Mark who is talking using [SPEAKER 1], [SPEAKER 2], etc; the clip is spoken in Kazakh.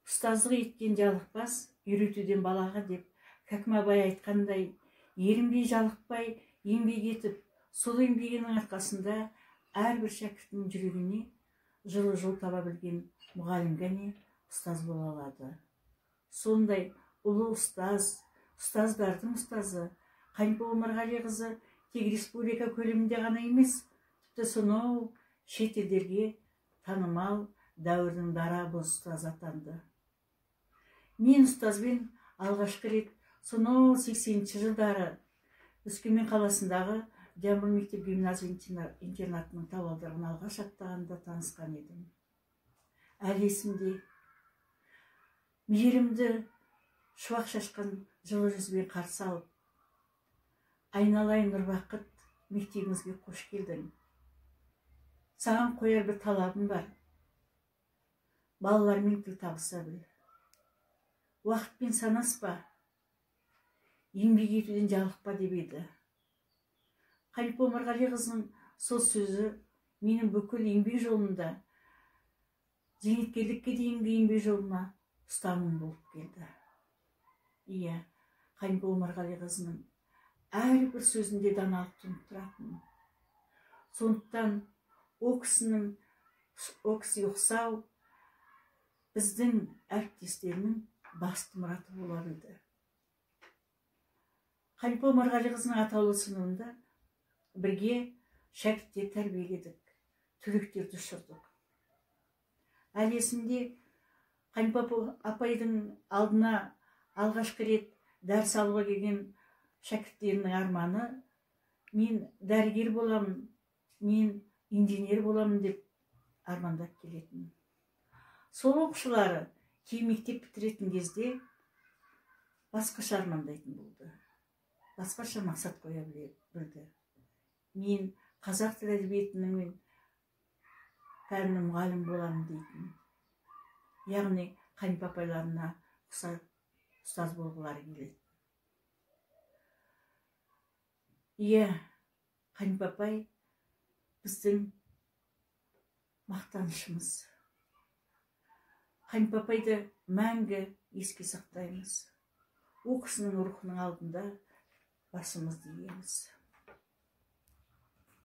[SPEAKER 1] Ұстаздық еткен жалықпас, үйретуден балаға деп, Хәкім абай айтқандай, ерінбей жалықпай еңбек етіп, сол еңбегінің арқасында әрбір шәкірттің жүрегіне жылы жол таба білген мұғалім ғана ұстаз бола алады. Сондай ұлы ұстаз, ұстаздардың ұстазы Қанипа Омарғалиқызы тек республика көлемінде ғана емес, тіпті сонау шет елдерге танымал дәуірдің дара ұстаз атанды. Мен ұстазбен алғашқы рет сонау 80-ші жылдары Өскемен қаласындағы Жамбыл мектеп гимназия интернатының табалдырығын алғаш аттағанда танысқан едім. Әлі есімде. Мейірімді шуақ шашқан жылы жүзбен қарсы алып, айналайын нұрбақыт, мектебімізге қош келдің. Саған қояр бір талабым бар. Балалармен тіл табыса біл. Уақытпен санаспа, еңбек етуден жалықпа деп еді. Қанипа Омарғалиқызының сол сөзі менің бүкіл еңбек жолында, зейнеткерлікке дейінгі еңбек жолына ұстаным болып келді. Иә, Қанипа Омарғалиқызының әрбір сөзінде даналық тұнып тұратын. Сондықтан о кісі ұқсау біздің әріптестерінің басты мұраты бола білді. Қанипа Омарғалиқызының атаулы сыныбында бірге шәкірттер тәрбиеледік, түлектерді ұшырдық. Әлі есімде Қанипа апайдың алдына алғашқы рет дәріс алуға келген шәкірттерінің арманы, мен дәрігер боламын, мен инженер боламын деп армандап келетін. Сол оқушылары кейін мектеп бітіретін кезде басқаша армандайтын болды. Басқаша мақсат қоя білді. Мен қазақ тілі әдебиетінің пәнінің мұғалім боламын дейтін. Яғни Қанипа апайларына ұстаз болғылары келеді. Иә, Қанипа апай біздің мақтанышымыз. Қанипа апайды мәңгі еске сақтаймыз. О кісінің рухының алдында басымызды иеміз.